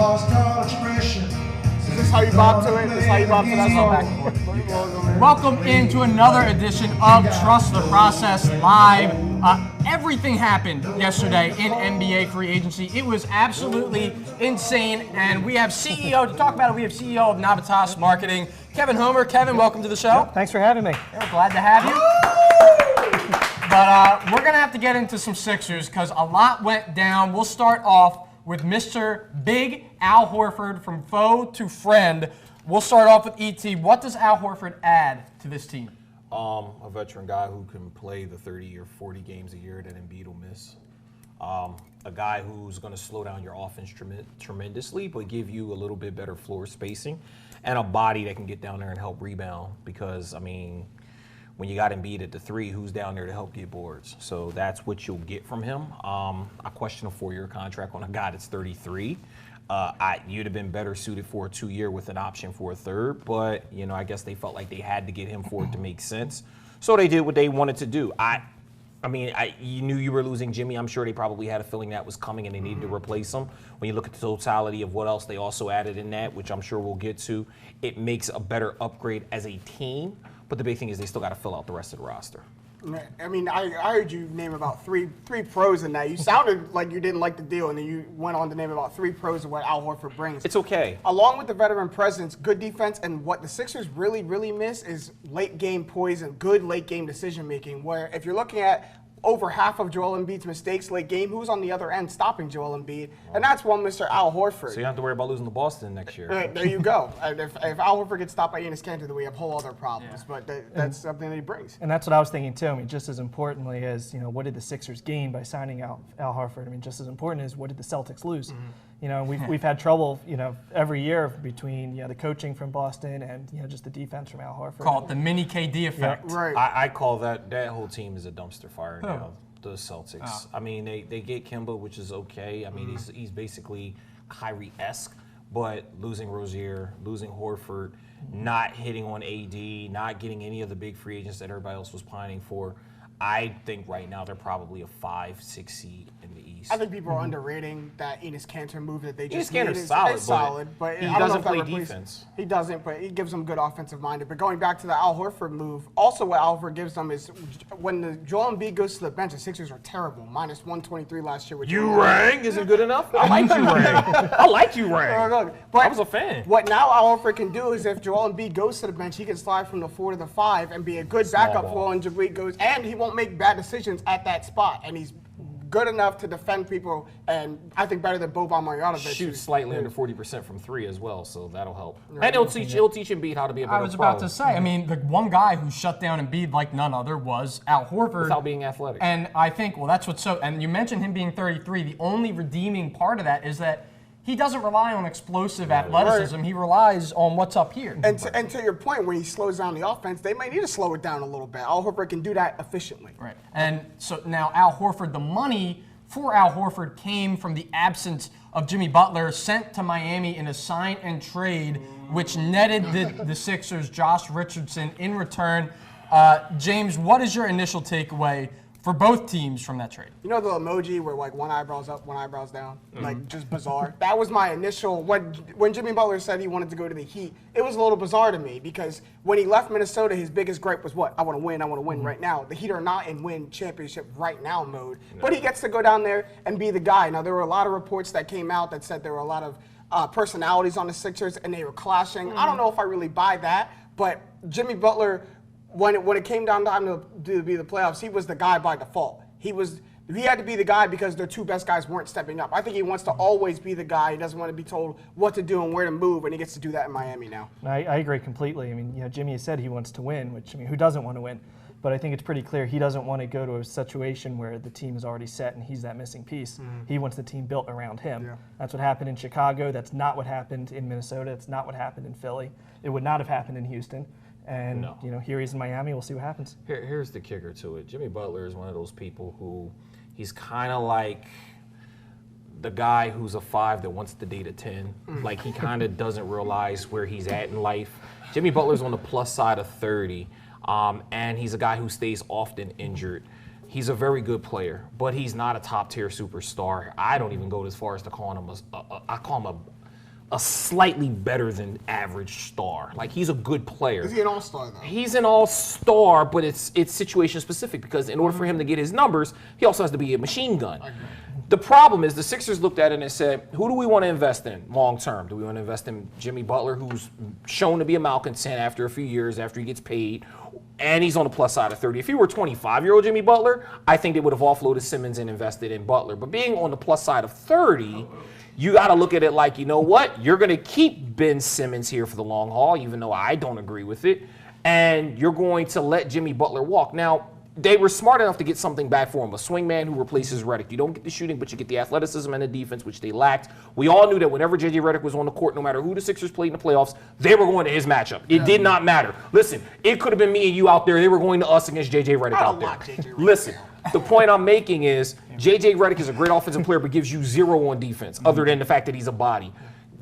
Is this how you bob to it? Is this how you bob to that song? Welcome into another edition of Trust the Process Live. Everything happened yesterday in NBA free agency. It was absolutely insane, and we have CEO to talk about it. We have CEO of Navitas Marketing, Kevin Homer. Kevin, welcome to the show. Thanks for having me. We're glad to have you. But we're going to have to get into some Sixers because a lot went down. We'll start off with Mr. Big Al Horford, from foe to friend. We'll start off with ET. What does Al Horford add to this team? A veteran guy who can play the 30 or 40 games a year that Embiid will miss. A guy who's going to slow down your offense tremendously, but give you a little bit better floor spacing, and a body that can get down there and help rebound. Because, I mean, when you got Embiid at the 3, who's down there to help get boards? So that's what you'll get from him. I question a 4-year contract on a guy that's 33. You'd have been better suited for a 2-year with an option for a 3rd, but I guess they felt like they had to get him for it to make sense. So they did what they wanted to do. You knew you were losing Jimmy. I'm sure they probably had a feeling that was coming and they needed to replace him. When you look at the totality of what else they also added in that, which I'm sure we'll get to, it makes a better upgrade as a team. But the big thing is they still got to fill out the rest of the roster. I mean, I heard you name about three pros in that. You sounded like you didn't like the deal, and then you went on to name about 3 pros of what Al Horford brings. It's okay. Along with the veteran presence, good defense, and what the Sixers really, really miss is late game poise and good late game decision making. Where if you're looking at over half of Joel Embiid's mistakes late game, who's on the other end stopping Joel Embiid? And that's one Mr. Al Horford. So you don't have to worry about losing to Boston next year. There you go. If Al Horford gets stopped by Enes Kanter, then we have whole other problems. Yeah. But that's something that he brings. And that's what I was thinking too. I mean, just as importantly as what did the Sixers gain by signing Al Horford? I mean, just as important as what did the Celtics lose? We've had trouble every year between the coaching from Boston and just the defense from Al Horford. Call it the mini KD effect. Yeah. Right. I call that whole team is a dumpster fire now. The Celtics. Oh. I mean, they get Kemba, which is okay. I mean, he's basically Kyrie-esque, but losing Rozier, losing Horford, not hitting on AD, not getting any of the big free agents that everybody else was pining for. I think right now they're probably a 5-6 seed in the East. I think people are underrating that Enes Kanter move that they just made. Enes Kanter's solid, but he doesn't play defense. He doesn't, but he gives them good offensive minded. But going back to the Al Horford move, also what Al Horford gives them is when the Joel Embiid goes to the bench, the Sixers are terrible, minus 123 last year. With Urang isn't good enough. I like Urang. I like Urang. But I was a fan. What now Al Horford can do is if Joel Embiid goes to the bench, he can slide from the 4 to the 5 and be a good backup for when Embiid goes, and he won't make bad decisions at that spot, and he's good enough to defend people, and I think better than Boban Marjanovic. Shoots slightly under 40% from 3 as well, so that'll help. Right. And he'll teach Embiid how to be a better I was about to say, I mean, the one guy who shut down Embiid like none other was Al Horford. Without being athletic. And I think, well, that's what's so, and you mentioned him being 33. The only redeeming part of that is that he doesn't rely on explosive athleticism. Right. He relies on what's up here. And to your point, when he slows down the offense, they might need to slow it down a little bit. Al Horford can do that efficiently. Right. And so now Al Horford, the money for Al Horford came from the absence of Jimmy Butler, sent to Miami in a sign and trade, which netted the Sixers Josh Richardson in return. James, what is your initial takeaway for both teams from that trade? You know the emoji where like one eyebrow's up, one eyebrow's down? Like just bizarre. That was my initial, when Jimmy Butler said he wanted to go to the Heat, it was a little bizarre to me because when he left Minnesota, his biggest gripe was what? I want to win right now. The Heat are not in win championship right now mode. No. But he gets to go down there and be the guy. Now there were a lot of reports that came out that said there were a lot of personalities on the Sixers and they were clashing. I don't know if I really buy that, but Jimmy Butler, when it came down time to be the playoffs, he was the guy by default. He had to be the guy because their 2 best guys weren't stepping up. I think he wants to always be the guy. He doesn't want to be told what to do and where to move, and he gets to do that in Miami now. I agree completely. I mean, Jimmy has said he wants to win, which, I mean, who doesn't want to win? But I think it's pretty clear he doesn't want to go to a situation where the team is already set and he's that missing piece. He wants the team built around him. Yeah. That's what happened in Chicago. That's not what happened in Minnesota. It's not what happened in Philly. It would not have happened in Houston. And, here he's in Miami. We'll see what happens. Here's the kicker to it. Jimmy Butler is one of those people who he's kind of like the guy who's a 5 that wants to date a 10. Like, he kind of doesn't realize where he's at in life. Jimmy Butler's on the plus side of 30, and he's a guy who stays often injured. He's a very good player, but he's not a top-tier superstar. I don't even go as far as to call him a slightly better than average star. Like, he's a good player. Is he an all-star, though? He's an all-star, but it's situation specific, because in order for him to get his numbers, he also has to be a machine gun. The problem is the Sixers looked at it and said, who do we want to invest in long term? Do we want to invest in Jimmy Butler, who's shown to be a malcontent after a few years, after he gets paid, and he's on the plus side of 30? If he were 25-year-old Jimmy Butler, I think they would have offloaded Simmons and invested in Butler. But being on the plus side of 30, you got to look at it like, you know what? You're going to keep Ben Simmons here for the long haul, even though I don't agree with it, and you're going to let Jimmy Butler walk. Now, they were smart enough to get something back for him, a swingman who replaces Redick. You don't get the shooting, but you get the athleticism and the defense, which they lacked. We all knew that whenever J.J. Redick was on the court, no matter who the Sixers played in the playoffs, they were going to his matchup. It did not matter. Listen, it could have been me and you out there. They were going to us against J.J. Redick out there. Listen, the point I'm making is J.J. Redick is a great offensive player, but gives you zero on defense, other than the fact that he's a body.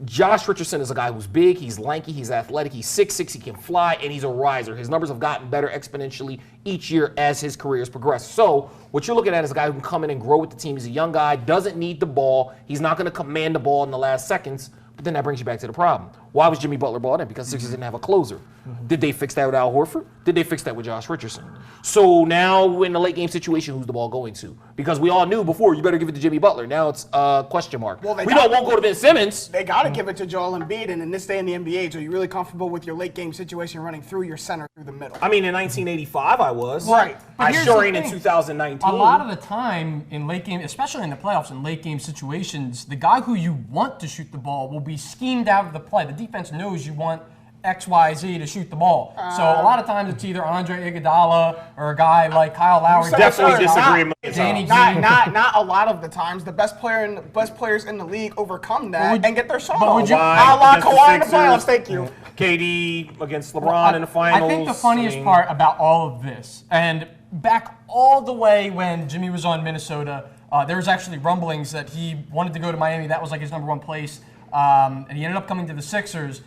Josh Richardson is a guy who's big, he's lanky, he's athletic, he's 6'6", he can fly, and he's a riser. His numbers have gotten better exponentially each year as his career has progressed. So what you're looking at is a guy who can come in and grow with the team. He's a young guy, doesn't need the ball. He's not going to command the ball in the last seconds. But then that brings you back to the problem. Why was Jimmy Butler brought in? Because the Sixers didn't have a closer. Did they fix that with Al Horford? Did they fix that with Josh Richardson? So now in the late game situation, who's the ball going to? Because we all knew before, you better give it to Jimmy Butler. Now it's a question mark. Well, we won't go to Ben Simmons. They got to give it to Joel Embiid. And in this day in the NBA, are you really comfortable with your late game situation running through your center through the middle? I mean, in 1985, I was. Right. I sure ain't in 2019. A lot of the time in late game, especially in the playoffs, in late game situations, the guy who you want to shoot the ball will be schemed out of the play. The defense knows you want X, Y, Z to shoot the ball. So a lot of times it's either Andre Iguodala or a guy like Kyle Lowry. Definitely disagree. Danny Not a lot of the times. The best players in the league overcome that and get their shot off. would you- Kawhi in the playoffs, thank you. KD against LeBron in the finals. I think the funniest part about all of this, and back all the way when Jimmy was on Minnesota, there was actually rumblings that he wanted to go to Miami. That was like his #1 place. And he ended up coming to the Sixers.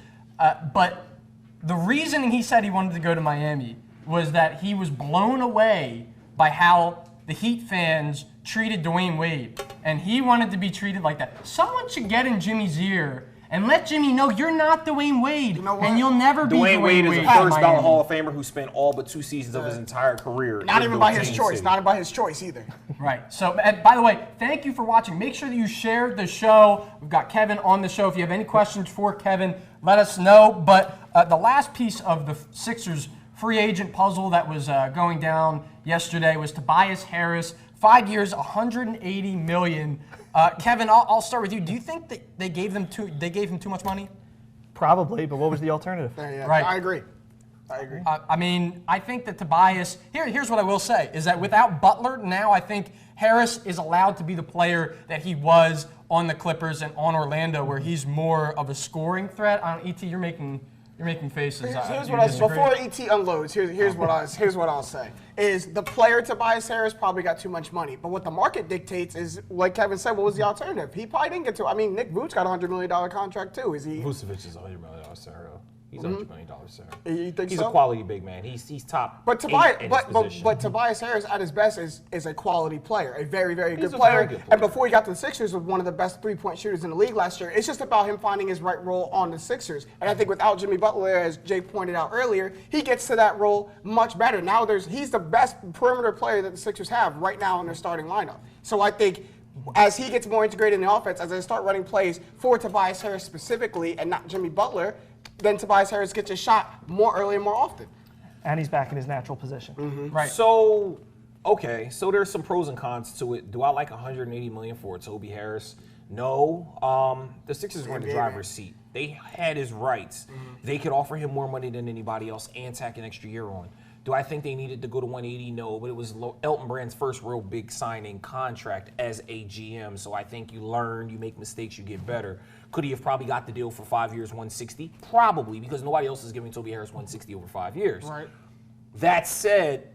But the reason he said he wanted to go to Miami was that he was blown away by how the Heat fans treated Dwayne Wade. And he wanted to be treated like that. Someone should get in Jimmy's ear and let Jimmy know you're not Dwayne Wade. You know what? And you'll never be Dwayne Wade is a in first ballot Miami. Hall of Famer who spent all but 2 seasons of his entire career. Not even by his Dwayne choice. City. Not by his choice either. Right. So, and by the way, thank you for watching. Make sure that you share the show. We've got Kevin on the show. If you have any questions for Kevin, let us know. But the last piece of the Sixers free agent puzzle that was going down yesterday was Tobias Harris. 5 years, $180 million. Kevin, I'll start with you. Do you think that they gave him too much money? Probably, but what was the alternative? Yeah, Right. I agree. I mean, I think that Tobias, here's what I will say, is that without Butler, now I think Harris is allowed to be the player that he was on the Clippers and on Orlando, where he's more of a scoring threat. E.T., you're making faces. Here's what before ET unloads. Here's what I'll say is the player Tobias Harris probably got too much money, but what the market dictates is, like Kevin said, what was the alternative? He probably didn't get to. I mean, Nick Vooch got a $100 million contract too. Is he? Vucevic is a $100 million center. He's a $100 million center. You think He's so? a quality big man. He's top. But Tobias Harris at his best is a quality player, a very, very good player. Very good player. And before he got to the Sixers, was one of the best three-point shooters in the league last year. It's just about him finding his right role on the Sixers. And I think without Jimmy Butler, as Jay pointed out earlier, he gets to that role much better. Now he's the best perimeter player that the Sixers have right now in their starting lineup. So I think as he gets more integrated in the offense, as they start running plays for Tobias Harris specifically and not Jimmy Butler, then Tobias Harris gets a shot more early and more often. And he's back in his natural position. Right. So, okay, so there's some pros and cons to it. Do I like $180 million for Toby Harris? No. The Sixers were in the driver's seat. They had his rights. They could offer him more money than anybody else and tack an extra year on. Do I think they needed to go to 180? No, but it was Elton Brand's first real big signing contract as a GM. So I think you learn, you make mistakes, you get better. Could he have probably got the deal for 5 years, 160? Probably, because nobody else is giving Toby Harris 160 over 5 years. Right. That said,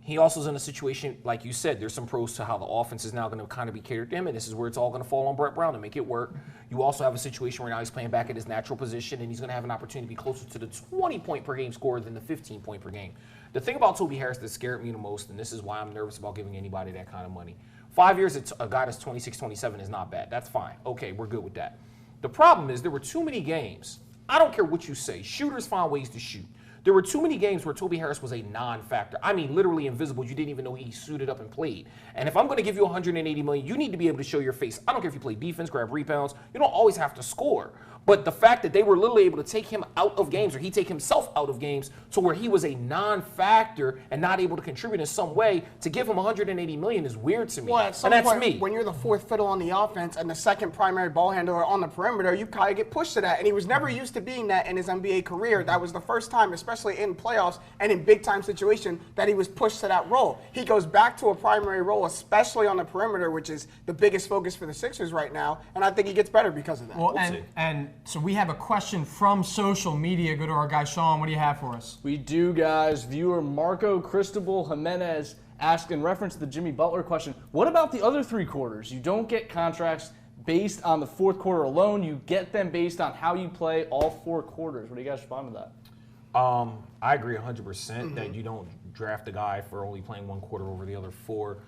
he also is in a situation, like you said, there's some pros to how the offense is now going to kind of be catered to him, and this is where it's all going to fall on Brett Brown to make it work. You also have a situation where now he's playing back at his natural position, and he's going to have an opportunity to be closer to the 20-point per game score than the 15-point per game. The thing about Toby Harris that scared me the most, and this is why I'm nervous about giving anybody that kind of money, 5 years, it's a guy that's 26, 27 is not bad. That's fine. Okay, we're good with that. The problem is there were too many games. I don't care what you say. Shooters find ways to shoot. There were too many games where Tobias Harris was a non-factor. I mean, literally invisible. You didn't even know he suited up and played. And if I'm going to give you $180 million, you need to be able to show your face. I don't care if you play defense, grab rebounds. You don't always have to score. But the fact that they were literally able to take him out of games, or he take himself out of games, to where he was a non-factor and not able to contribute in some way, to give him $180 million is weird to me. Well, at some and that's point, me. when you're the fourth fiddle on the offense and the second primary ball handler on the perimeter, you kind of get pushed to that. And he was never used to being that in his NBA career. That was the first time, especially in playoffs and in big-time situation, that he was pushed to that role. He goes back to a primary role, especially on the perimeter, which is the biggest focus for the Sixers right now. And I think he gets better because of that. Well, and so we have a question from social media. Go to our guy Sean. What do you have for us? We do, guys. Viewer Marco Cristobal Jimenez asked in reference to the Jimmy Butler question, what about the other 3 quarters? You don't get contracts based on the fourth quarter alone. You get them based on how you play all 4 quarters. What do you guys respond to that? I agree 100% that you don't draft a guy for only playing 1 quarter over the other 4.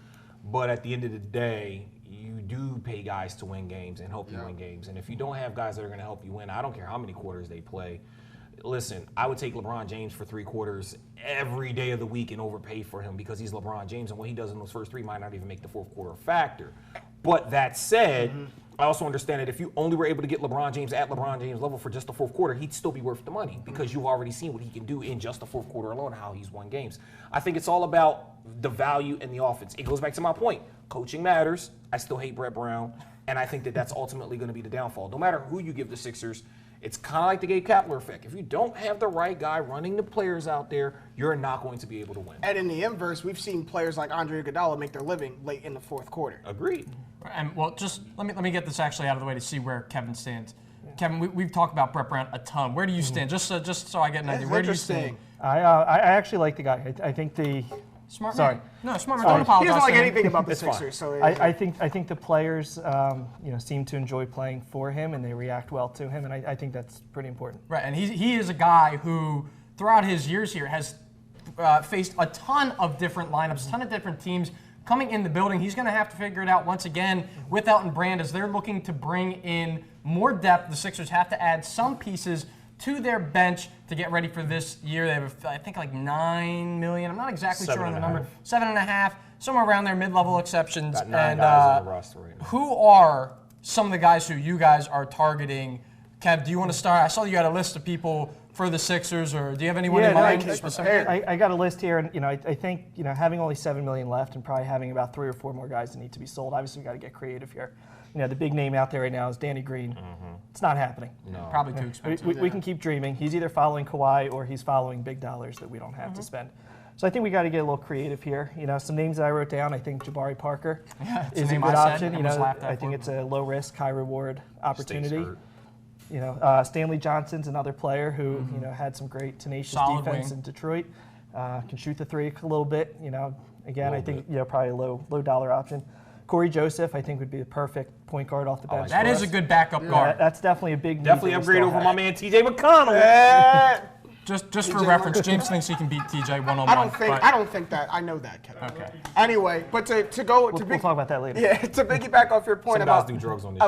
But at the end of the day, you do pay guys to win games and help you win games. And if you don't have guys that are going to help you win, I don't care how many quarters they play. Listen, I would take LeBron James for 3 quarters every day of the week and overpay for him because he's LeBron James, and what he does in those first 3 might not even make the fourth quarter a factor. But that said, I also understand that if you only were able to get LeBron James at LeBron James level for just the fourth quarter, he'd still be worth the money because you've already seen what he can do in just the fourth quarter alone, how he's won games. I think it's all about the value in the offense. It goes back to my point. Coaching matters. I still hate Brett Brown, and I think that that's ultimately going to be the downfall. No matter who you give the Sixers, it's kind of like the Gabe Kapler effect. If you don't have the right guy running the players out there, you're not going to be able to win. And in the inverse, we've seen players like Andre Iguodala make their living late in the fourth quarter. Agreed. And well, just let me get this actually out of the way to see where Kevin stands. Kevin, we've talked about Brett Brown a ton. Where do you stand? Just so I get an idea. Where do you stand? I actually like the guy. I think the Smart Sorry. man. No, smart man. Sorry. Don't apologize. He doesn't like to him. anything about the It's fine. Sixers. So I think the players seem to enjoy playing for him and they react well to him, and I think that's pretty important. Right, and he is a guy who, throughout his years here, has faced a ton of different lineups, a ton of different teams coming in the building. He's going to have to figure it out once again with Elton Brand as they're looking to bring in more depth. The Sixers have to add some pieces to their bench to get ready for this year. They have, I think, like $9 million. I'm not exactly sure on the number. 7.5, somewhere around there, mid-level exceptions. Got 9 and guys on the roster right now. who are some of the guys who you guys are targeting? Kev, do you want to start? I saw you had a list of people for the Sixers, or do you have anyone in mind specifically? I got a list here, and I think having only $7 million left and probably having about 3 or 4 more guys that need to be sold. Obviously, we got to get creative here. The big name out there right now is Danny Green. It's not happening. No. Probably too expensive. We can keep dreaming. He's either following Kawhi or he's following big dollars that we don't have to spend. So I think we got to get a little creative here. Some names that I wrote down. I think Jabari Parker it's is a name good I said, option. almost laughed at I think for it's a low risk, high reward opportunity. Stays hurt. Stanley Johnson's another player who had some great tenacious Solid defense wing. in Detroit. Can shoot the 3 a little bit. Again, I think bit. probably a low dollar option. Corey Joseph, I think, would be the perfect point guard off the bench. That for is us. a good backup guard. That's definitely a big need Definitely that we upgrade still over have. my man T.J. McConnell. Just for reference, James thinks he can beat TJ one-on-one. I don't think that. I know that, Kevin. Okay. Anyway, but to We'll talk about that later. Yeah, to piggyback off your point Some guys about do drugs on this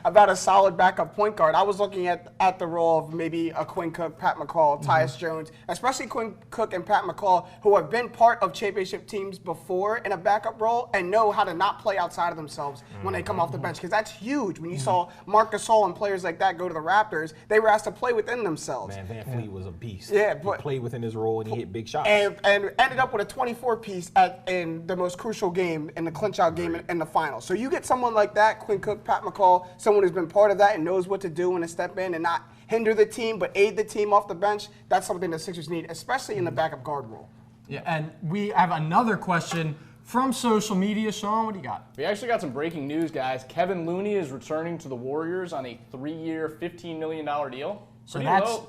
about a solid backup point guard. I was looking at the role of maybe a Quinn Cook, Pat McCall, Tyus Jones, especially Quinn Cook and Pat McCall, who have been part of championship teams before in a backup role and know how to not play outside of themselves when they come off the bench, because that's huge. When you saw Marc Gasol and players like that go to the Raptors, they were asked to play within themselves. Man, Van Fleet was a beast. Yeah, he but- played within his role and he hit big shots. And ended up with a 24-piece in the most crucial game, in the clinch-out game in the finals. So you get someone like that, Quinn Cook, Pat McCall, someone who's been part of that and knows what to do when to step in and not hinder the team but aid the team off the bench. That's something the Sixers need, especially in the backup guard role. Yeah, and we have another question from social media. Sean, what do you got? We actually got some breaking news, guys. Kevin Looney is returning to the Warriors on a 3-year, $15 million deal. So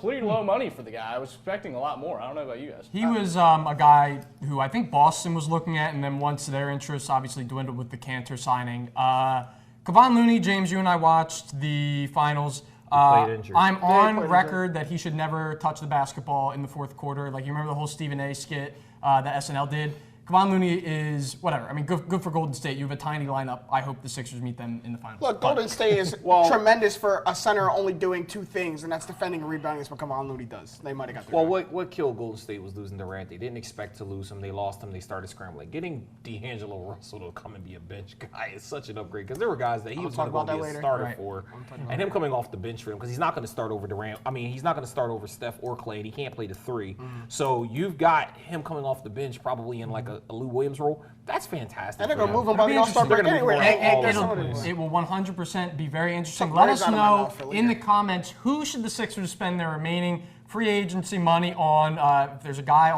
Pretty low money for the guy. I was expecting a lot more. I don't know about you guys. He was a guy who I think Boston was looking at, and then once their interests obviously dwindled with the Cantor signing. Kevon Looney, James, you and I watched the finals. played injured. I'm he on played record that he should never touch the basketball in the fourth quarter. Like, you remember the whole Stephen A skit that SNL did? Kawhi Looney is whatever. I mean, good for Golden State. You have a tiny lineup. I hope the Sixers meet them in the finals. Look, Golden State is tremendous for a center only doing two things, and that's defending and rebounding. That's what Kawhi Looney does. They might have got there. Well, what killed Golden State was losing Durant. They didn't expect to lose him. They lost him. They started scrambling. Getting D'Angelo Russell to come and be a bench guy is such an upgrade because there were guys that he was going to be a starter for, and him coming off the bench for him because he's not going to start over Durant. I mean, he's not going to start over Steph or Clay, and he can't play the three. So you've got him coming off the bench probably in like a Lou Williams role. That's fantastic. And they're going to move him by the All-Star break anyway. It will 100% be very interesting. Let us know in the comments who should the Sixers spend their remaining free agency money on. If there's a guy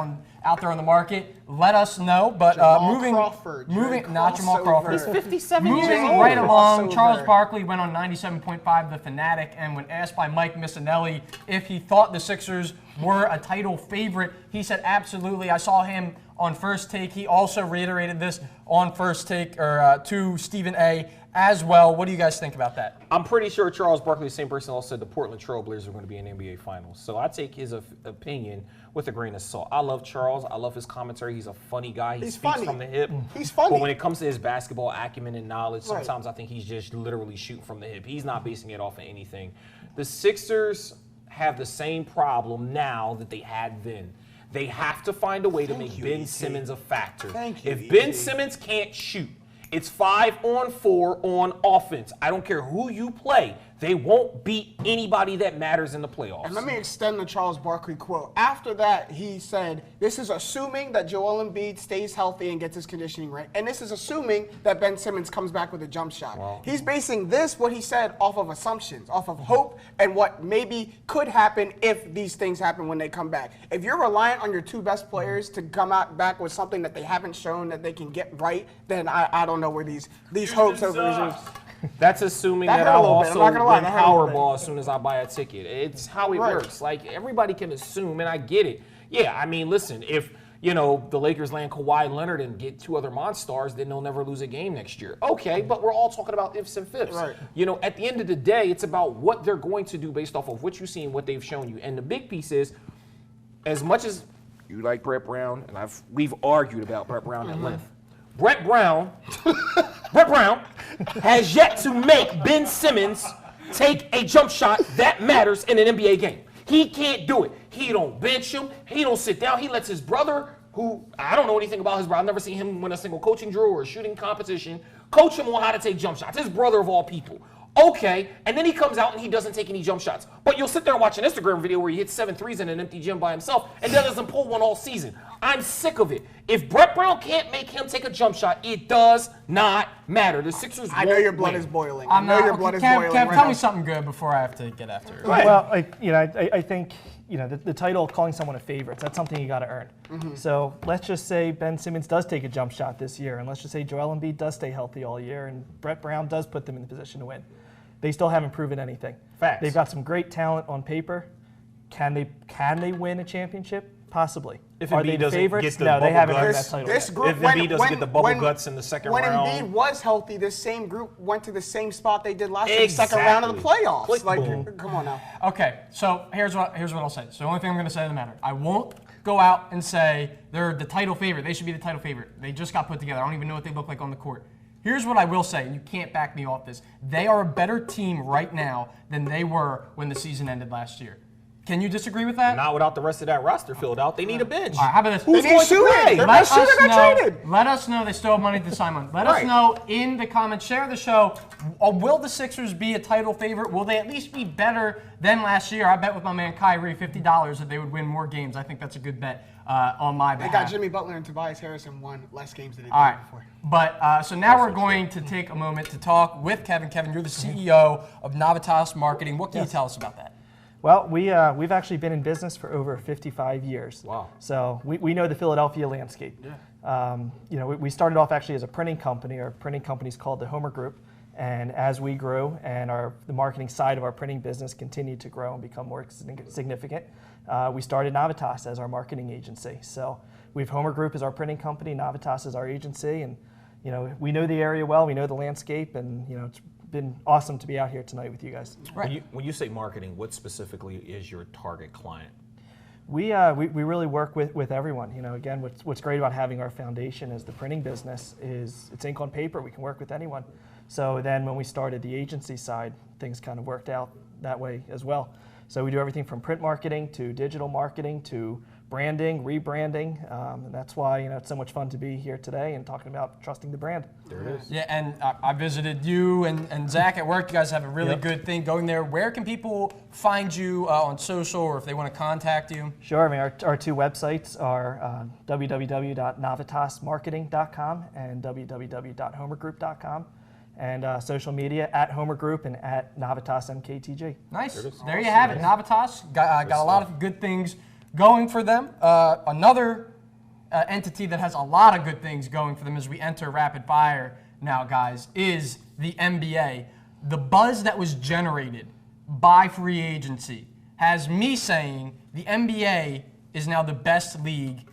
out there on the market, let us know. But moving, not Jamal Crawford. He's 57 years old. Moving right along, Charles Barkley went on 97.5 The Fanatic, and when asked by Mike Missinelli if he thought the Sixers were a title favorite, he said absolutely. I saw him on First Take. He also reiterated this on First Take to Stephen A. as well. What do you guys think about that? I'm pretty sure Charles Barkley, the same person, also said the Portland Trail Blazers are going to be in NBA Finals. So I take his opinion with a grain of salt. I love Charles. I love his commentary. He's a funny guy. He speaks from the hip. He's funny. But when it comes to his basketball acumen and knowledge, sometimes I think he's just literally shooting from the hip. He's not basing it off of anything. The Sixers have the same problem now that they had then. They have to find a way to make Ben Simmons a factor. If Ben Simmons can't shoot, it's 5-on-4 on offense. I don't care who you play. They won't beat anybody that matters in the playoffs. And let me extend the Charles Barkley quote. After that, he said, this is assuming that Joel Embiid stays healthy and gets his conditioning right. And this is assuming that Ben Simmons comes back with a jump shot. Wow. He's basing what he said, off of assumptions, off of hope, and what maybe could happen if these things happen when they come back. If you're reliant on your two best players to come out back with something that they haven't shown that they can get right, then I don't know where these hopes over. That's assuming that I'll also win Powerball as soon as I buy a ticket. It's how it works. Like, everybody can assume, and I get it. Yeah, I mean, listen, if, the Lakers land Kawhi Leonard and get two other monsters, then they'll never lose a game next year. Okay, but we're all talking about ifs and fifs. Right. At the end of the day, it's about what they're going to do based off of what you see and what they've shown you. And the big piece is, as much as you like Brett Brown, and we've argued about Brett Brown at length, Brett Brown has yet to make Ben Simmons take a jump shot that matters in an NBA game. He can't do it. He don't bench him. He don't sit down. He lets his brother, who I don't know anything about his brother. I've never seen him win a single coaching drill or a shooting competition, coach him on how to take jump shots. His brother of all people. Okay, and then he comes out and he doesn't take any jump shots. But you'll sit there and watch an Instagram video where he hits 7 threes in an empty gym by himself and then doesn't pull one all season. I'm sick of it. If Brett Brown can't make him take a jump shot, it does not matter. The Sixers I know your blood is boiling. I know your blood is boiling. Kev, tell me something good before I have to get after it. Well, I think the title of calling someone a favorite, that's something you got to earn. So let's just say Ben Simmons does take a jump shot this year, and let's just say Joel Embiid does stay healthy all year, and Brett Brown does put them in the position to win. They still haven't proven anything. Facts. They've got some great talent on paper. Can they win a championship? Possibly. If Embiid doesn't favorites? get the no, they haven't bubble earned guts, that title. This group, if Embiid doesn't get the bubble guts in the second round. When Embiid was healthy, this same group went to the same spot they did last year, the second round of the playoffs. Come on now. Okay, so here's what I'll say. So the only thing I'm going to say in the matter, I won't go out and say they're the title favorite. They should be the title favorite. They just got put together. I don't even know what they look like on the court. Here's what I will say, and you can't back me off this. They are a better team right now than they were when the season ended last year. Can you disagree with that? Not without the rest of that roster filled out. They need a bench. All right, how about this? Who's going to play? Let us know. They still have money to sign one. Let us know in the comments. Share the show. Will the Sixers be a title favorite? Will they at least be better than last year? I bet with my man Kyrie $50 that they would win more games. I think that's a good bet on my behalf. They got Jimmy Butler and Tobias Harris and won less games than they did before. But so now we're going to take a moment to talk with Kevin. Kevin, you're the CEO of Navitas Marketing. What can you tell us about that? Well, we've actually been in business for over 55 years. Wow. So we know the Philadelphia landscape. Yeah. We started off actually as a printing company. Our printing company is called the Homer Group. And as we grew and the marketing side of our printing business continued to grow and become more significant, we started Navitas as our marketing agency. So we have Homer Group as our printing company, Navitas as our agency, and we know the area well, we know the landscape, and it's been awesome to be out here tonight with you guys. Right. When you say marketing, what specifically is your target client? We really work with everyone. You know, again, what's great about having our foundation as the printing business is it's ink on paper. We can work with anyone. So then when we started the agency side, things kind of worked out that way as well. So we do everything from print marketing to digital marketing to branding, rebranding, and that's why it's so much fun to be here today and talking about trusting the brand. There it is. Yeah, and I visited you and Zach at work. You guys have a really good thing going there. Where can people find you on social, or if they want to contact you? Sure. I mean, our two websites are www.navitasmarketing.com and www.homergroup.com. And social media at Homer Group and at Navitas MKTG. Nice. There you have it. Navitas got a lot of good things going for them. Another entity that has a lot of good things going for them as we enter rapid fire now, guys, is the NBA. The buzz that was generated by free agency has me saying the NBA is now the best league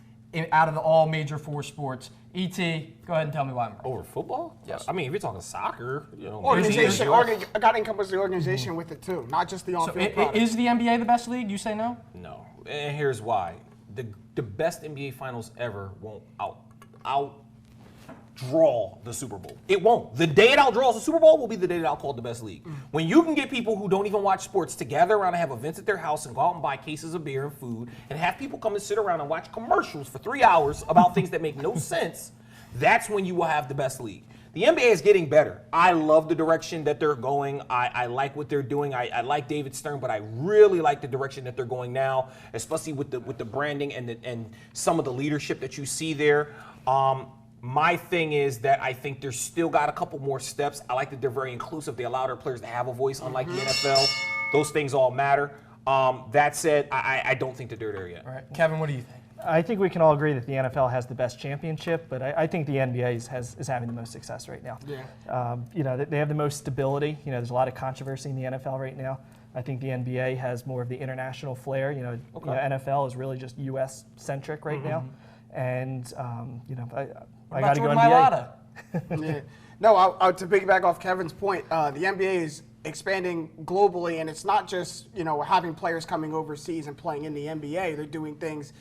out of all major 4 sports. E.T., go ahead and tell me why I'm right. Over football? Yes. I mean, if you're talking soccer, Organization, I got to encompass the organization with it too, not just the on-field product. Is the NBA the best league? You say no? No. And here's why. The best NBA finals ever won't outdraw the Super Bowl. It won't. The day it outdraws the Super Bowl will be the day that I'll call it the best league. When you can get people who don't even watch sports to gather around and have events at their house and go out and buy cases of beer and food and have people come and sit around and watch commercials for 3 hours about things that make no sense, that's when you will have the best league. The NBA is getting better. I love the direction that they're going. I like what they're doing. I like David Stern, but I really like the direction that they're going now, especially with the branding and some of the leadership that you see there. My thing is that I think they're still got a couple more steps. I like that they're very inclusive. They allow their players to have a voice, unlike the NFL. Those things all matter. That said, I don't think that they're there yet. All right. Kevin, what do you think? I think we can all agree that the NFL has the best championship, but I think the NBA is having the most success right now. Yeah. They have the most stability. There's a lot of controversy in the NFL right now. I think the NBA has more of the international flair. NFL is really just U.S. centric right now, and I got to go NBA. Yeah. No, to piggyback off Kevin's point, the NBA is expanding globally, and it's not just having players coming overseas and playing in the NBA. They're doing things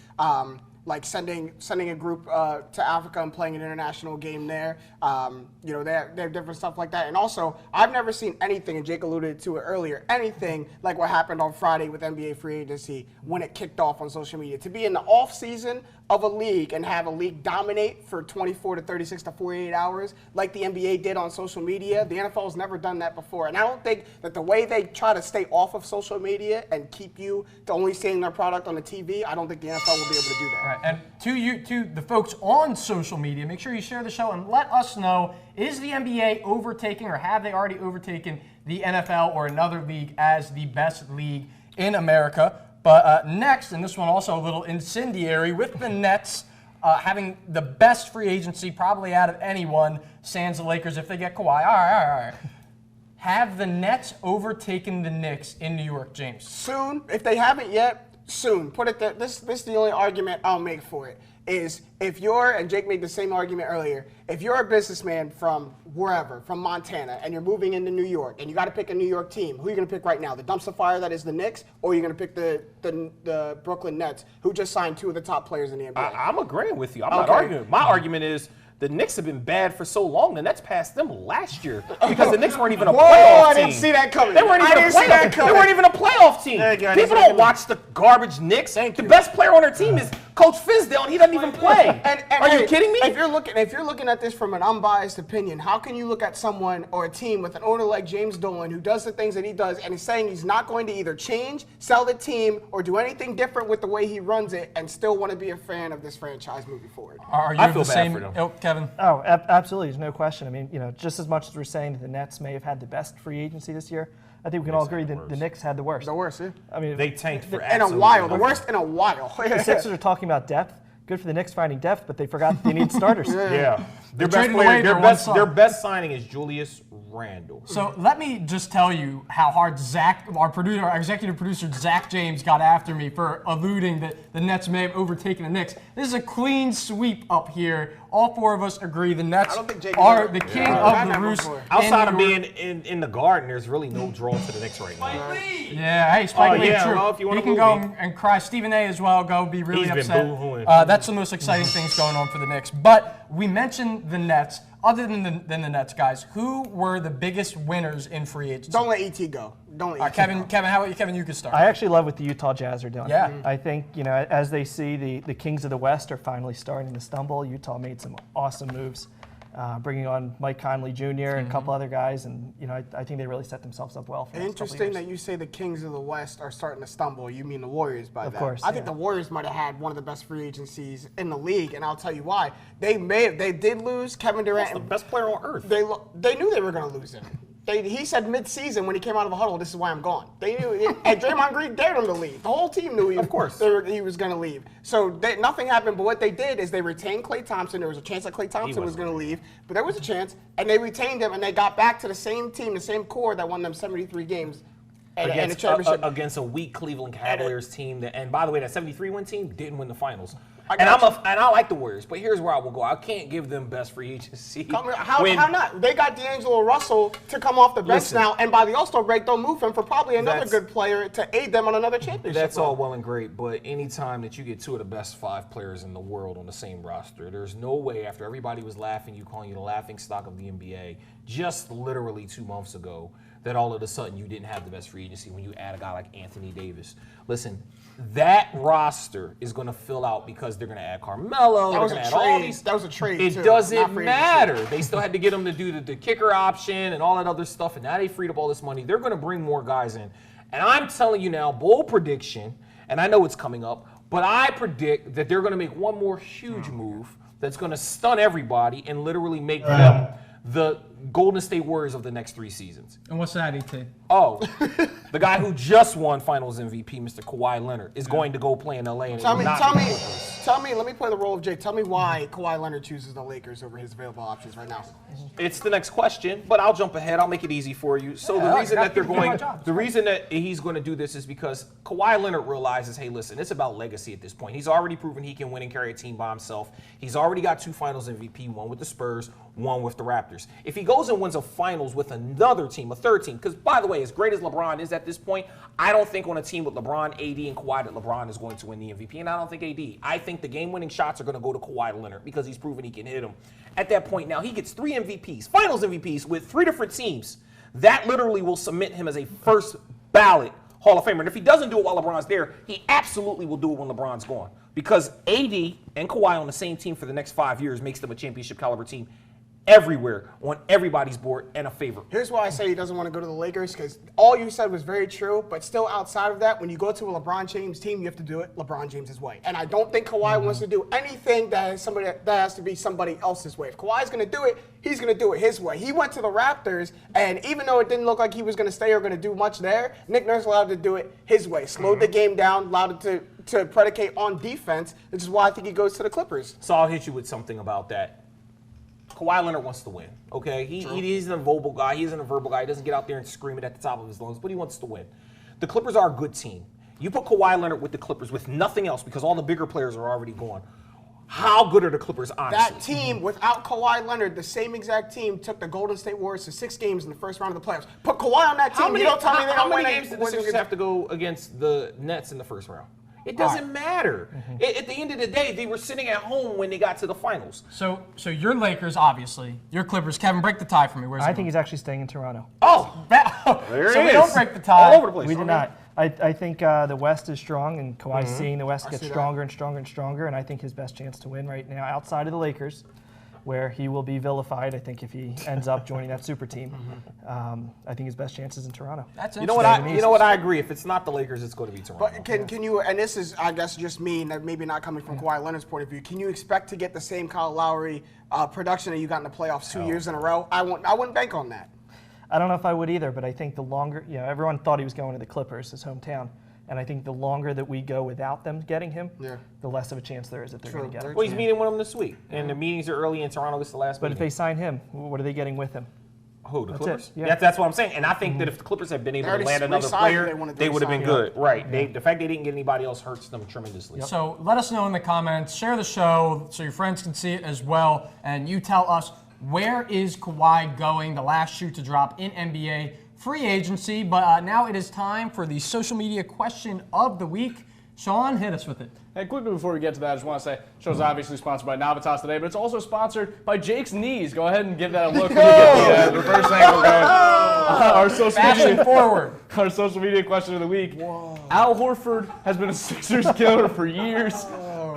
like sending a group to Africa and playing an international game there. They have different stuff like that. And also, I've never seen anything, and Jake alluded to it earlier, anything like what happened on Friday with NBA free agency when it kicked off on social media. To be in the off season of a league and have a league dominate for 24 to 36 to 48 hours like the NBA did on social media, the NFL has never done that before. And I don't think that the way they try to stay off of social media and keep you to only seeing their product on the TV, I don't think the NFL will be able to do that. Right. And to the folks on social media, make sure you share the show and let us know, is the NBA overtaking or have they already overtaken the NFL or another league as the best league in America? But next, and this one also a little incendiary, with the Nets having the best free agency probably out of anyone, sans the Lakers if they get Kawhi. All right. Have the Nets overtaken the Knicks in New York, James? Soon. If they haven't yet, soon. Put it there. This is the only argument I'll make for it. Is if you're, and Jake made the same argument earlier, if you're a businessman from wherever, from Montana, and you're moving into New York, and you got to pick a New York team, who are you going to pick right now? The dumpster fire that is the Knicks, or are you going to pick the Brooklyn Nets, who just signed 2 of the top players in the NBA? I'm agreeing with you. I'm not arguing. My argument is the Knicks have been bad for so long. The Nets passed them last year because the Knicks weren't even a playoff team. I didn't see that coming. They weren't even a playoff team. People don't watch the garbage Knicks. The best player on their team is Coach Fizdale, and he doesn't even play. Are you kidding me? If you're looking at this from an unbiased opinion, how can you look at someone or a team with an owner like James Dolan who does the things that he does and is saying he's not going to either change, sell the team, or do anything different with the way he runs it and still want to be a fan of this franchise moving forward? Are you I feel the bad same for them. ilk, Kevin? Oh, absolutely. There's no question. I mean, just as much as we're saying that the Nets may have had the best free agency this year, I think we can all agree that the Knicks had the worst. The worst, yeah. I mean, They tanked for In a while. The worst in a while. the Sixers are talking about depth. Good for the Knicks finding depth, but they forgot that they need starters. Yeah. Their They best traded player, away their one son. their best signing is Julius Randle. So let me just tell you how hard our executive producer, Zach James, got after me for alluding that the Nets may have overtaken the Knicks. This is a clean sweep up here. All four of us agree the Nets are the king of the roost. Outside of being in the Garden, there's really no draw to the Knicks right now. Yeah, hey, Spike Lee, true. Well, if you he wanna can move go me. and cry. Stephen A. as well, be really He's been upset. boo-hooing. That's the most exciting things going on for the Knicks. But we mentioned the Nets. Other than the Nets, guys, who were the biggest winners in free agency? Don't let ET go. Don't let ET Kevin, go. Kevin, how about you? Kevin, you can start. I actually love what the Utah Jazz are doing. Yeah. I think, as they see the kings of the West are finally starting to stumble, Utah made some awesome moves, bringing on Mike Conley Jr. and a couple other guys, and I think they really set themselves up well for the next couple Interesting years. that you say the kings of the West are starting to stumble. You mean the Warriors by that? Of course, I think yeah. the Warriors might have had one of the best free agencies in the league, and I'll tell you why. They did lose Kevin Durant. That's the best player on earth. They knew they were going to lose him. He said mid-season when he came out of the huddle, "This is why I'm gone." They knew, and Draymond Green dared him to leave. The whole team knew he was going to leave. So nothing happened. But what they did is they retained Klay Thompson. There was a chance that Klay Thompson was going to leave, but there was a chance, and they retained him, and they got back to the same team, the same core that won them 73 games. And a championship against a weak Cleveland Cavaliers team. And by the way, that 73-win team didn't win the finals. I like the Warriors, but here's where I will go. I can't give them best free agency. How not? They got D'Angelo Russell to come off the bench now, and by the All-Star break, they'll move him for probably another good player to aid them on another championship. That's all well and great, but anytime that you get two of the best 5 players in the world on the same roster, there's no way after everybody was laughing, calling you the laughing stock of the NBA, just literally 2 months ago, that all of a sudden you didn't have the best free agency when you add a guy like Anthony Davis. Listen, that roster is going to fill out because they're going to add Carmelo. That was they're a gonna add all trade. these. That was a trade, It too, doesn't not free agency. matter. They still had to get them to do the kicker option and all that other stuff, and now they freed up all this money. They're going to bring more guys in. And I'm telling you now, bold prediction, and I know it's coming up, but I predict that they're going to make one more huge move that's going to stun everybody and literally make them the Golden State Warriors of the next 3 seasons. And what's that, ET? Oh, the guy who just won Finals MVP, Mr. Kawhi Leonard, is going to go play in LA. And Tell me, let me play the role of Jake. Tell me why Kawhi Leonard chooses the Lakers over his available options right now. It's the next question, but I'll jump ahead. I'll make it easy for you. So the reason that he's going to do this is because Kawhi Leonard realizes, hey, listen, it's about legacy at this point. He's already proven he can win and carry a team by himself. He's already got 2 Finals MVP, one with the Spurs, one with the Raptors. If he goes and wins a Finals with another team, a third team, because by the way, as great as LeBron is at this point, I don't think on a team with LeBron, AD, and Kawhi that LeBron is going to win the MVP, and I don't think AD. I think the game-winning shots are going to go to Kawhi Leonard because he's proven he can hit them. At that point now, he gets 3 MVPs, Finals MVPs with 3 different teams. That literally will cement him as a first ballot Hall of Famer. And if he doesn't do it while LeBron's there, he absolutely will do it when LeBron's gone. Because AD and Kawhi on the same team for the next 5 years makes them a championship caliber team everywhere, on everybody's board, and a favorite. Here's why I say he doesn't want to go to the Lakers, because all you said was very true, but still outside of that, when you go to a LeBron James team, you have to do it LeBron James' way. And I don't think Kawhi wants to do anything that has to be somebody else's way. If Kawhi's going to do it, he's going to do it his way. He went to the Raptors, and even though it didn't look like he was going to stay or going to do much there, Nick Nurse allowed to do it his way. Slowed the game down, allowed it to predicate on defense, which is why I think he goes to the Clippers. So I'll hit you with something about that. Kawhi Leonard wants to win, okay? He's an verbal guy. He isn't a verbal guy. He doesn't get out there and scream it at the top of his lungs, but he wants to win. The Clippers are a good team. You put Kawhi Leonard with the Clippers with nothing else because all the bigger players are already gone. How good are the Clippers, honestly? That team, without Kawhi Leonard, the same exact team took the Golden State Warriors to 6 games in the first round of the playoffs. Put Kawhi on that team, you don't tell me they don't win. How many games did the Sixers have to go against the Nets in the first round? It doesn't matter. At the end of the day, they were sitting at home when they got to the finals. So your Lakers, obviously. Your Clippers. Kevin, break the tie for me. I think he's actually staying in Toronto. Oh, there so we don't break the tie. All over the place. We did not. I think the West is strong, and Kawhi's seeing the West get stronger and stronger and stronger, and I think his best chance to win right now, outside of the Lakers, where he will be vilified, I think, if he ends up joining that super team. I think his best chance is in Toronto. That's you know what I agree. If it's not the Lakers, it's going to be Toronto. But can you, and this is, I guess, just me, and maybe not coming from Kawhi Leonard's point of view, can you expect to get the same Kyle Lowry production that you got in the playoffs 2 years in a row? I wouldn't bank on that. I don't know if I would either, but I think the longer, everyone thought he was going to the Clippers, his hometown. And I think the longer that we go without them getting him, Yeah. the less of a chance there is that they're going to get him. Well, he's meeting with them this week, and the meetings are early in Toronto. This is the last But if meeting. they sign him, what are they getting with him? Who, the That's Clippers? it, yeah. That's what I'm saying. And I think that if the Clippers had been able to already land another re-signed who player, they wanted to they would have been re-sign. good. Right. The fact they didn't get anybody else hurts them tremendously. So let us know in the comments. Share the show so your friends can see it as well. And you tell us, where is Kawhi going? The last shoe to drop in NBA free agency. But now it is time for the social media question of the week. Sean, hit us with it. And quickly before we get to that, I just want to say, the show's obviously sponsored by Navitas today, but it's also sponsored by Jake's Knees. Go ahead and give that a look. When you get the reverse angle going. Our social Fashion media forward. Our social media question of the week. Al Horford has been a Sixers killer for years.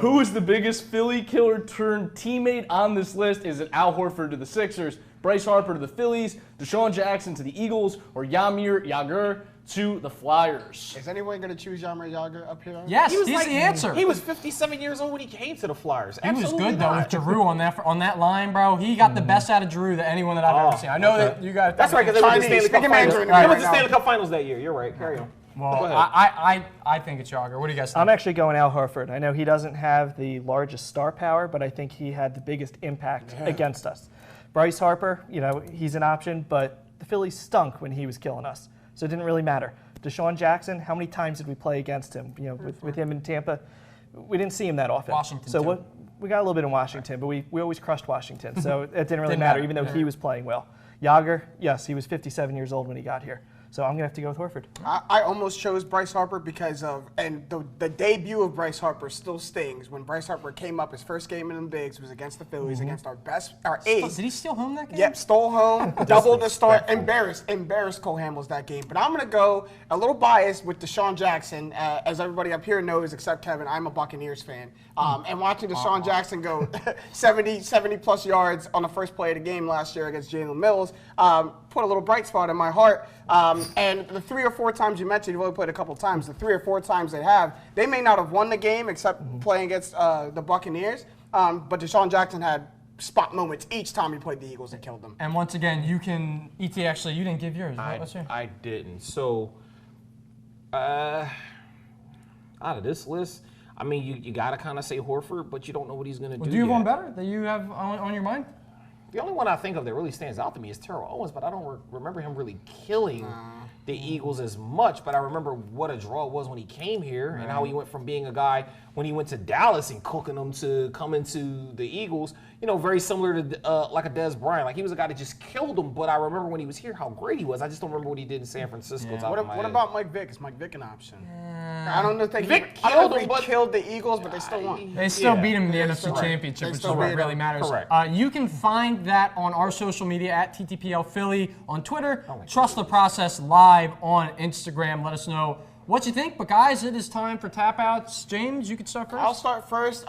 Who is the biggest Philly killer turned teammate on this list? Is it Al Horford to the Sixers, Bryce Harper to the Phillies, Deshaun Jackson to the Eagles, or Yamir Yager to the Flyers? Is anyone going to choose Yamir Yager up here? Yes, He was he's like- the answer. He was 57 years old when he came to the Flyers. He was Absolutely good though not. with Giroux on that line, bro. He got the best out of Giroux that anyone that I've ever seen. I know that you guys. That's right, because they were in the Chinese. Stanley Cup Speaking Finals. Mandarin They were right in the now. Stanley Cup Finals that year. You're right. Carry on. Well, Go ahead. I think it's Yager. What do you guys think? I'm actually going Al Horford. I know he doesn't have the largest star power, but I think he had the biggest impact against us. Bryce Harper, he's an option, but the Phillies stunk when he was killing us, so it didn't really matter. Deshaun Jackson, how many times did we play against him? With him in Tampa, we didn't see him that often. Washington, So too. we got a little bit in Washington, but we always crushed Washington, so it didn't really Didn't matter, matter. even though he was playing well. Yager, yes, he was 57 years old when he got here. So I'm going to have to go with Horford. I almost chose Bryce Harper because of, and the debut of Bryce Harper still stings. When Bryce Harper came up, his first game in the bigs was against the Phillies, against our ace. Did he steal home that game? Yep, stole home, doubled the start, embarrassed Cole Hamels that game. But I'm going to go a little biased with Deshaun Jackson. As everybody up here knows, except Kevin, I'm a Buccaneers fan. And watching Deshaun Jackson go 70 plus yards on the first play of the game last year against Jalen Mills put a little bright spot in my heart. And the 3 or 4 times you mentioned, you've only played a couple times, the 3 or 4 times they may not have won the game except playing against the Buccaneers. But Deshaun Jackson had spot moments each time he played the Eagles and killed them. And once again, you can, E.T. actually, you didn't give yours. What's yours? I didn't. So, out of this list, I mean, you got to kind of say Horford, but you don't know what he's going to do. Do you have yet. one better that you have on your mind? The only one I think of that really stands out to me is Terrell Owens, but I don't remember him really killing the Eagles as much. But I remember what a draw it was when he came here and how he went from being a guy when he went to Dallas and cooking them to coming to the Eagles. Very similar to like a Dez Bryant. Like he was a guy that just killed them. But I remember when he was here how great he was. I just don't remember what he did in San Francisco. Yeah. top of my What head. about Mike Vick? Is Mike Vick an option? I don't know if Vick I don't know killed if him, he but- killed the Eagles, but they still won. They still Yeah. beat him in the They NFC still- Championship, they which is still what beat really him. matters. Correct. You can find that on our social media at TTPL Philly on Twitter. Trust the Process Live on Instagram. Let us know what you think. But guys, it is time for tap outs. James, you can start first. I'll start first.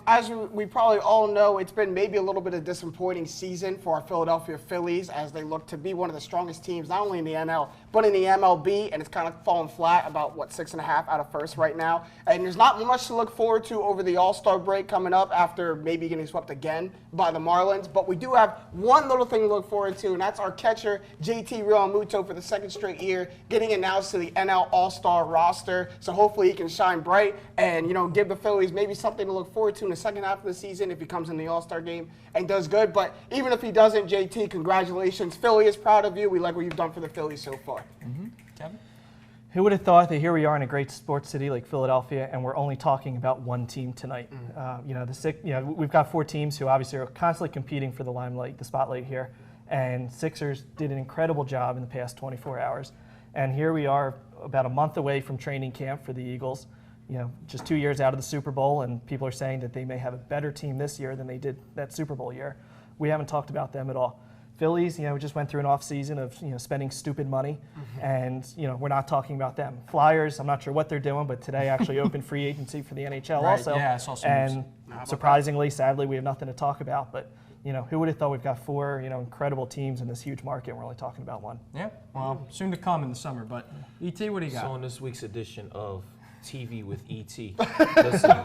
As we probably all know, it's been maybe a little bit of a disappointing season for our Philadelphia Phillies as they look to be one of the strongest teams, not only in the NL, but in the MLB, and it's kind of fallen flat about, 6.5 out of first right now. And there's not much to look forward to over the All-Star break coming up after maybe getting swept again by the Marlins. But we do have one little thing to look forward to, and that's our catcher, JT Realmuto, for the second straight year, getting announced to the NL All-Star roster. So hopefully he can shine bright and, give the Phillies maybe something to look forward to in the second half of the season if he comes in the All-Star game and does good. But even if he doesn't, JT, congratulations. Philly is proud of you. We like what you've done for the Phillies so far. Kevin? Who would have thought that here we are in a great sports city like Philadelphia, and we're only talking about one team tonight? We've got 4 teams who obviously are constantly competing for the limelight, the spotlight here, and Sixers did an incredible job in the past 24 hours. And here we are, about a month away from training camp for the Eagles. Just 2 years out of the Super Bowl, and people are saying that they may have a better team this year than they did that Super Bowl year. We haven't talked about them at all. Phillies, we just went through an off season of spending stupid money, and we're not talking about them. Flyers, I'm not sure what they're doing, but today actually opened free agency for the NHL Right, also. yeah, I saw some and news. surprisingly, sadly, we have nothing to talk about. But who would have thought we've got 4 incredible teams in this huge market, and we're only talking about one. Yeah, well, soon to come in the summer. But E.T., what do you got? So on this week's edition of TV with ET, listen,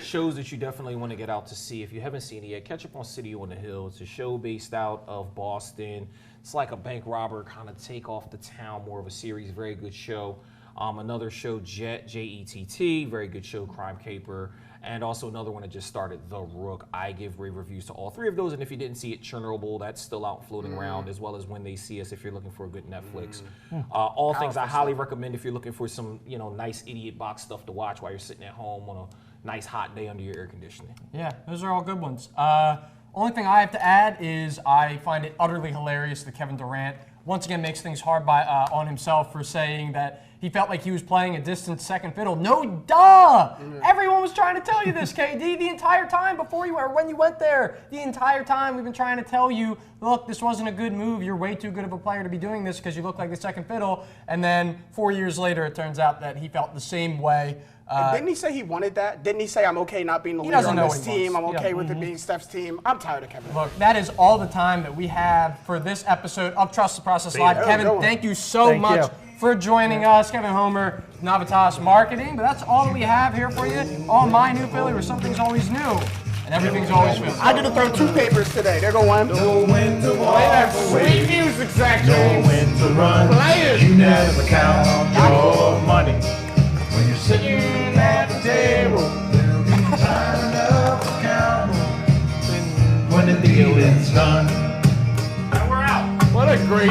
shows that you definitely want to get out to see. If you haven't seen it yet, catch up on City on the Hill. It's a show based out of Boston. It's like a bank robber kind of take off the town, more of a series. Very good show. Another show, Jet, J-E-T-T, very good show, Crime Caper. And also another one that just started, The Rook. I give rave reviews to all 3 of those. And if you didn't see it, Chernobyl, that's still out floating around, as well as When They See Us if you're looking for a good Netflix. All things I highly recommend if you're looking for some, nice idiot box stuff to watch while you're sitting at home on a nice hot day under your air conditioning. Yeah, those are all good ones. Only thing I have to add is I find it utterly hilarious that Kevin Durant once again makes things hard on himself for saying that he felt like he was playing a distant second fiddle. No, duh! Everyone was trying to tell you this, KD, the entire time before you or when you went there. The entire time we've been trying to tell you, look, this wasn't a good move. You're way too good of a player to be doing this because you look like the second fiddle. And then 4 years later, it turns out that he felt the same way. Didn't he say he wanted that? Didn't he say, I'm okay not being the leader on this team? I'm okay with it being Steph's team. I'm tired of Kevin. Look, that is all the time that we have for this episode of Trust the Process Live. Kevin, thank you so much for joining us. Kevin Homer, Navitas Marketing. But that's all that we have here for you on My New Philly, where something's always new and everything's always Philly. I get to throw 2 papers today. They're going. Know when to walk away. Sweet music section. Know when to run. Players. You never count your money. When you're sitting at the table, there'll be time enough to count when the dealing's done. What a great